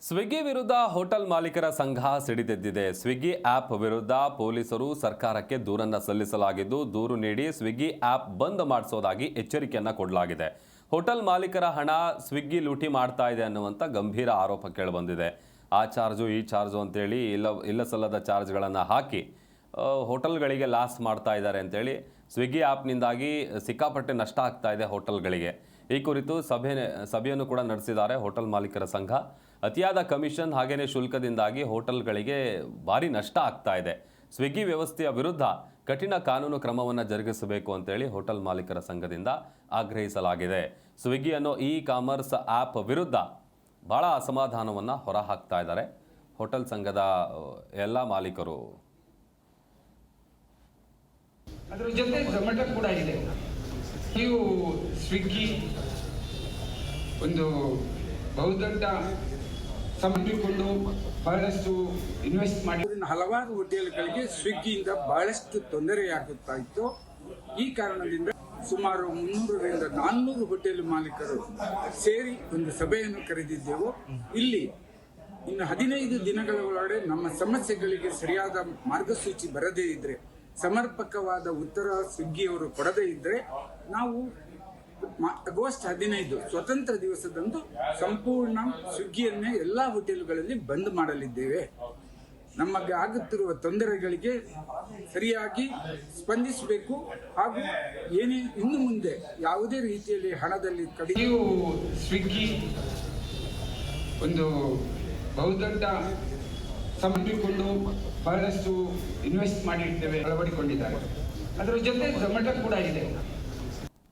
ಸ್ವಿಗ್ಗಿ ವಿರುದ್ಧ ಹೋಟೆಲ್ ಮಾಲೀಕರ ಸಂಘ ಸಿಡಿದೆದ್ದಿದೆ. ಸ್ವಿಗ್ಗಿ ಆಪ್ ವಿರುದ್ಧ ಪೊಲೀಸರು ಸರ್ಕಾರಕ್ಕೆ ದೂರನ್ನು ಸಲ್ಲಿಸಲಾಗಿದ್ದು, ದೂರು ನೀಡಿ ಸ್ವಿಗ್ಗಿ ಆಪ್ ಬಂದ್ ಮಾಡಿಸೋದಾಗಿ ಎಚ್ಚರಿಕೆಯನ್ನು ಕೊಡಲಾಗಿದೆ. ಹೋಟೆಲ್ ಮಾಲೀಕರ ಹಣ ಸ್ವಿಗ್ಗಿ ಲೂಟಿ ಮಾಡ್ತಾ ಇದೆ ಅನ್ನುವಂಥ ಗಂಭೀರ ಆರೋಪ ಕೇಳಿಬಂದಿದೆ. ಆ ಚಾರ್ಜು ಈ ಚಾರ್ಜು ಅಂತೇಳಿ ಇಲ್ಲ ಸಲ್ಲದ ಚಾರ್ಜ್ಗಳನ್ನು ಹಾಕಿ ಹೋಟೆಲ್ಗಳಿಗೆ ಲಾಸ್ ಮಾಡ್ತಾ ಇದ್ದಾರೆ ಅಂತೇಳಿ ಸ್ವಿಗ್ಗಿ ಆ್ಯಪ್ನಿಂದಾಗಿ ಸಿಕ್ಕಾಪಟ್ಟೆ ನಷ್ಟ ಆಗ್ತಾ ಇದೆ ಹೋಟೆಲ್ಗಳಿಗೆ. ಈ ಕುರಿತು ಸಭೆಯನ್ನು ಕೂಡ ನಡೆಸಿದ್ದಾರೆ ಹೋಟೆಲ್ ಮಾಲೀಕರ ಸಂಘ. ಅತಿಯಾದ ಕಮಿಷನ್ ಹಾಗೆಯೇ ಶುಲ್ಕದಿಂದಾಗಿ ಹೋಟೆಲ್ಗಳಿಗೆ ಭಾರಿ ನಷ್ಟ ಆಗ್ತಾ ಇದೆ. ಸ್ವಿಗ್ಗಿ ವ್ಯವಸ್ಥೆಯ ವಿರುದ್ಧ ಕಠಿಣ ಕಾನೂನು ಕ್ರಮವನ್ನು ಜರುಗಿಸಬೇಕು ಅಂತೇಳಿ ಹೋಟೆಲ್ ಮಾಲೀಕರ ಸಂಘದಿಂದ ಆಗ್ರಹಿಸಲಾಗಿದೆ. ಸ್ವಿಗ್ಗಿ ಅನ್ನೋ ಇ ಕಾಮರ್ಸ್ ಆ್ಯಪ್ ವಿರುದ್ಧ ಭಾಳ ಅಸಮಾಧಾನವನ್ನು ಹೊರಹಾಕ್ತಾ ಇದ್ದಾರೆ ಹೋಟೆಲ್ ಸಂಘದ ಎಲ್ಲ ಮಾಲೀಕರು. ಅದರ ಜೊತೆ ಝೊಮ್ಯಾಟೊ ಕೂಡ ಇದೆ. ನೀವು ಸ್ವಿಗ್ಗಿ ಒಂದು ಬಹುದೊಡ್ಡ ಸಮರ್ಪಿಕೊಂಡು ಬಹಳಷ್ಟು ಇನ್ವೆಸ್ಟ್ ಮಾಡಿ ಹಲವಾರು ಹೋಟೆಲ್ಗಳಿಗೆ ಸ್ವಿಗ್ಗಿಯಿಂದ ಬಹಳಷ್ಟು ತೊಂದರೆಯಾಗುತ್ತಾ ಇತ್ತು. ಈ ಕಾರಣದಿಂದ ಸುಮಾರು 300ರಿಂದ 400 ಹೋಟೆಲ್ ಮಾಲೀಕರು ಸೇರಿ ಒಂದು ಸಭೆಯನ್ನು ಕರೆದಿದ್ದೆವು. ಇಲ್ಲಿ ಇನ್ನು 15 ದಿನಗಳ ಒಳಗಡೆ ನಮ್ಮ ಸಮಸ್ಯೆಗಳಿಗೆ ಸರಿಯಾದ ಮಾರ್ಗಸೂಚಿ ಬರದೇ ಇದ್ರೆ, ಸಮರ್ಪಕವಾದ ಉತ್ತರ ಸ್ವಿಗ್ಗಿಯವರು ಕೊಡದೇ ಇದ್ರೆ, ನಾವು ಆಗಸ್ಟ್ 15 ಸ್ವತಂತ್ರ ದಿವಸದಂದು ಸಂಪೂರ್ಣ ಸ್ವಿಗ್ಗಿಯನ್ನೇ ಎಲ್ಲಾ ಹೋಟೆಲ್ಗಳಲ್ಲಿ ಬಂದ್ ಮಾಡಲಿದ್ದೇವೆ. ನಮಗೆ ಆಗುತ್ತಿರುವ ತೊಂದರೆಗಳಿಗೆ ಸರಿಯಾಗಿ ಸ್ಪಂದಿಸಬೇಕು ಹಾಗೂ ಏನೇ ಇನ್ನು ಮುಂದೆ ಯಾವುದೇ ರೀತಿಯಲ್ಲಿ ಹಣದಲ್ಲಿ ಕಡಿಮೆ. ನೀವು ಸ್ವಿಗ್ಗಿ ಒಂದು ಬಹುದೊಡ್ಡ ಸಮರ್ಪಿಕೊಂಡು ಬಹಳಷ್ಟು ಇನ್ವೆಸ್ಟ್ ಮಾಡಿರ್ತೇವೆ, ಅಳವಡಿಕೊಂಡಿದ್ದಾರೆ. ಅದರ ಜೊತೆ ಝೊಮ್ಯಾಟೊ ಕೂಡ ಇದೆ.